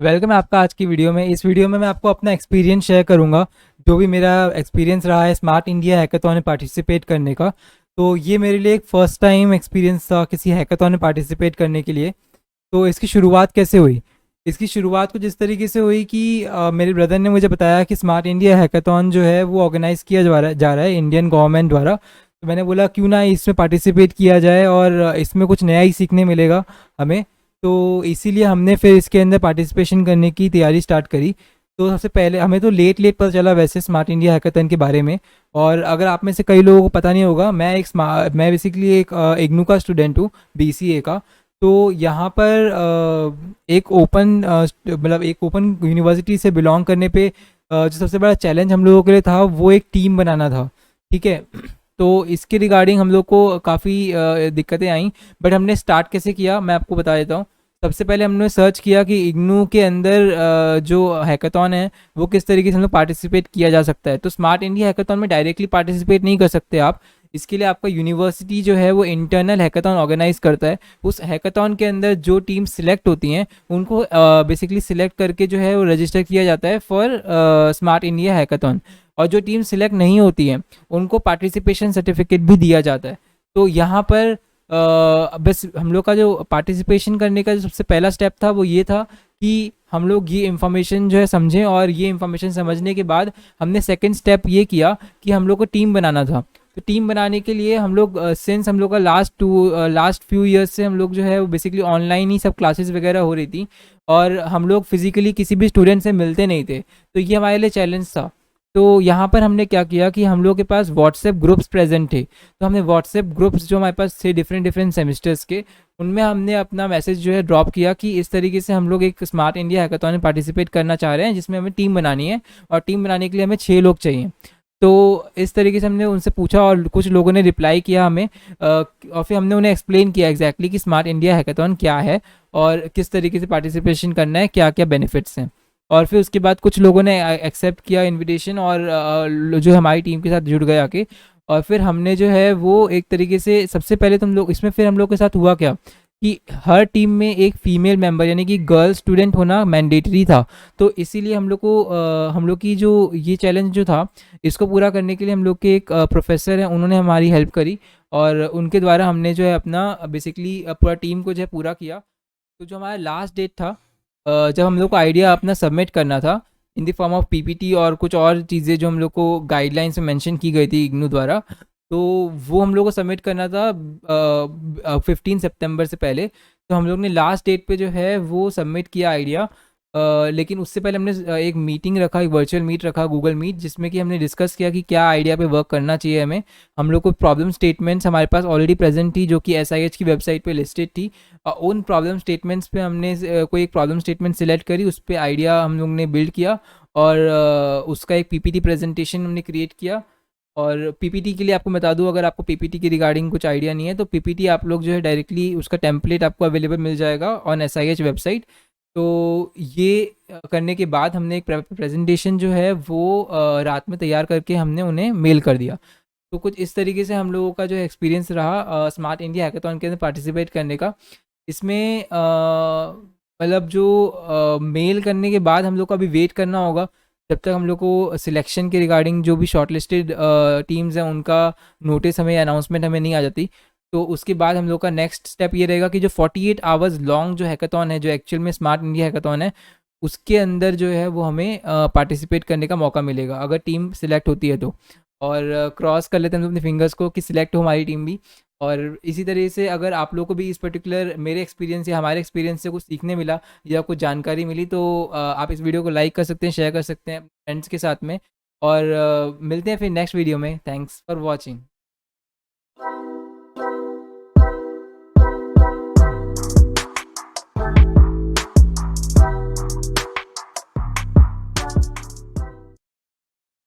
Welcome है आपका आज की वीडियो में। इस वीडियो में मैं आपको अपना एक्सपीरियंस शेयर करूंगा, जो भी मेरा एक्सपीरियंस रहा है स्मार्ट इंडिया हैकाथॉन में पार्टिसिपेट करने का। तो ये मेरे लिए एक फ़र्स्ट टाइम एक्सपीरियंस था किसी हैकाथॉन में पार्टिसिपेट करने के लिए। तो इसकी शुरुआत कैसे हुई? इसकी शुरुआत कुछ इस तरीके से हुई कि मेरे ब्रदर ने मुझे बताया कि स्मार्ट इंडिया हैकाथॉन जो है वो ऑर्गेनाइज़ किया जा रहा है इंडियन गवर्नमेंट द्वारा। तो मैंने बोला क्यों ना इसमें पार्टिसिपेट किया जाए और इसमें कुछ नया ही सीखने मिलेगा हमें। तो इसीलिए हमने फिर इसके अंदर पार्टिसिपेशन करने की तैयारी स्टार्ट करी। तो सबसे पहले हमें तो लेट लेट पता चला वैसे स्मार्ट इंडिया हैकाथन के बारे में। और अगर आप में से कई लोगों को पता नहीं होगा, मैं बेसिकली एक इग्नू का स्टूडेंट हूँ, बीसीए का। तो यहाँ पर एक ओपन मतलब एक ओपन यूनिवर्सिटी से बिलोंग करने पे जो सबसे बड़ा चैलेंज हम लोगों के लिए था वो एक टीम बनाना था। ठीक है। तो इसके रिगार्डिंग हम लोग को काफ़ी दिक्कतें आई। बट हमने स्टार्ट कैसे किया मैं आपको बता देता हूँ। सबसे पहले हमने सर्च किया कि इग्नू के अंदर जो हैकाथॉन है वो किस तरीके से हम लोग पार्टिसिपेट किया जा सकता है। तो स्मार्ट इंडिया हैकाथॉन में डायरेक्टली पार्टिसिपेट नहीं कर सकते आप। इसके लिए आपका यूनिवर्सिटी जो है वो इंटरनल हैकाथॉन ऑर्गेनाइज करता है। उस हैकाथॉन के अंदर जो टीम सिलेक्ट होती हैं उनको बेसिकली सिलेक्ट करके जो है वो रजिस्टर किया जाता है फॉर स्मार्ट इंडिया हैकाथॉन। और जो टीम सिलेक्ट नहीं होती हैं उनको पार्टिसिपेशन सर्टिफिकेट भी दिया जाता है। तो यहाँ पर बस हम लोग का जो पार्टिसिपेशन करने का जो सबसे पहला स्टेप था वो ये था कि हम लोग ये इन्फॉर्मेशन जो है समझें। और ये इन्फॉर्मेशन समझने के बाद हमने सेकंड स्टेप ये किया कि हम लोग को टीम बनाना था। तो टीम बनाने के लिए हम लोग सिंस हम लोग का लास्ट फ्यू ईयर्स से हम लोग जो है वो बेसिकली ऑनलाइन ही सब क्लासेस वगैरह हो रही थी। और हम लोग फिजिकली किसी भी स्टूडेंट से मिलते नहीं थे। तो ये हमारे लिए चैलेंज था। तो यहाँ पर हमने क्या किया कि हम लोग के पास व्हाट्सएप ग्रुप्स प्रेजेंट थे। तो हमने व्हाट्सएप ग्रुप्स जो हमारे पास थे डिफरेंट डिफरेंट सेमेस्टर्स के, उनमें हमने अपना मैसेज जो है ड्रॉप किया कि इस तरीके से हम लोग एक स्मार्ट इंडिया हैकाथॉन में पार्टिसिपेट करना चाह रहे हैं जिसमें हमें टीम बनानी है। और टीम बनाने के लिए हमें 6 लोग चाहिए। तो इस तरीके से हमने उनसे पूछा और कुछ लोगों ने रिप्लाई किया हमें। और फिर हमने उन्हें एक्सप्लेन किया एग्जैक्टली कि स्मार्ट इंडिया हैकाथॉन क्या है और किस तरीके से पार्टिसिपेशन करना है, क्या क्या बेनिफिट्स हैं। और फिर उसके बाद कुछ लोगों ने एक्सेप्ट किया इनविटेशन और जो हमारी टीम के साथ जुड़ गए आके। और फिर हमने जो है वो एक तरीके से सबसे पहले तो हम लोग इसमें फिर हम लोग के साथ हुआ क्या कि हर टीम में एक फीमेल मेंबर यानी कि गर्ल स्टूडेंट होना मैंडेटरी था। तो इसीलिए हम लोग को हम लोग की जो ये चैलेंज जो था इसको पूरा करने के लिए हम लोग के एक प्रोफेसर हैं, उन्होंने हमारी हेल्प करी। और उनके द्वारा हमने जो है अपना बेसिकली पूरा टीम को जो है पूरा किया। तो जो हमारा लास्ट डेट था, जब हम लोग को आइडिया अपना सबमिट करना था in the form of PPT और कुछ और चीज़ें जो हम लोग को गाइडलाइंस में मेंशन की गई थी इग्नू द्वारा, तो वो हम लोग को सबमिट करना था 15 सितंबर से पहले। तो हम लोग ने लास्ट डेट पे जो है वो सबमिट किया आइडिया। लेकिन उससे पहले हमने एक मीटिंग रखा, एक वर्चुअल मीट रखा, गूगल मीट, जिसमें कि हमने डिस्कस किया कि क्या आइडिया पे वर्क करना चाहिए हमें। हम लोग को प्रॉब्लम स्टेटमेंट्स हमारे पास ऑलरेडी प्रेजेंट थी जो कि एसआईएच की वेबसाइट पे लिस्टेड थी। उन प्रॉब्लम स्टेटमेंट्स पे हमने कोई एक प्रॉब्लम स्टेटमेंट सिलेक्ट करी, उस पर आइडिया हम लोग ने बिल्ड किया। और उसका एक पीपीटी प्रेजेंटेशन हमने क्रिएट किया। और पीपीटी के लिए आपको बता दूं, अगर आपको पीपीटी की रिगार्डिंग कुछ आइडिया नहीं है तो पीपीटी आप लोग जो है डायरेक्टली उसका टेम्पलेट आपको अवेलेबल मिल जाएगा ऑन एसआईएच वेबसाइट। तो ये करने के बाद हमने एक प्रेजेंटेशन जो है वो रात में तैयार करके हमने उन्हें मेल कर दिया। तो कुछ इस तरीके से हम लोगों का जो एक्सपीरियंस रहा स्मार्ट इंडिया हैकाथॉन के अंदर पार्टिसिपेट करने का। इसमें मतलब जो मेल करने के बाद हम लोग को अभी वेट करना होगा जब तक हम लोग को सिलेक्शन के रिगार्डिंग जो भी शॉर्टलिस्टेड टीम्स हैं उनका नोटिस हमें, अनाउंसमेंट हमें नहीं आ जाती। तो उसके बाद हम लोग का नेक्स्ट स्टेप ये रहेगा कि जो 48 आवर्स लॉन्ग जो हैकाथॉन है, जो एक्चुअल में स्मार्ट इंडिया हैकाथॉन है, उसके अंदर जो है वो हमें पार्टिसिपेट करने का मौका मिलेगा अगर टीम सिलेक्ट होती है तो। और क्रॉस कर लेते हैं हम अपने फिंगर्स को कि सिलेक्ट हो हमारी टीम भी। और इसी तरीके से अगर आप लोग को भी इस पर्टिकुलर मेरे एक्सपीरियंस या हमारे एक्सपीरियंस से कुछ सीखने मिला या कुछ जानकारी मिली तो आप इस वीडियो को लाइक कर सकते हैं, शेयर कर सकते हैं फ्रेंड्स के साथ में। और मिलते हैं फिर नेक्स्ट वीडियो में। Thanks for watching.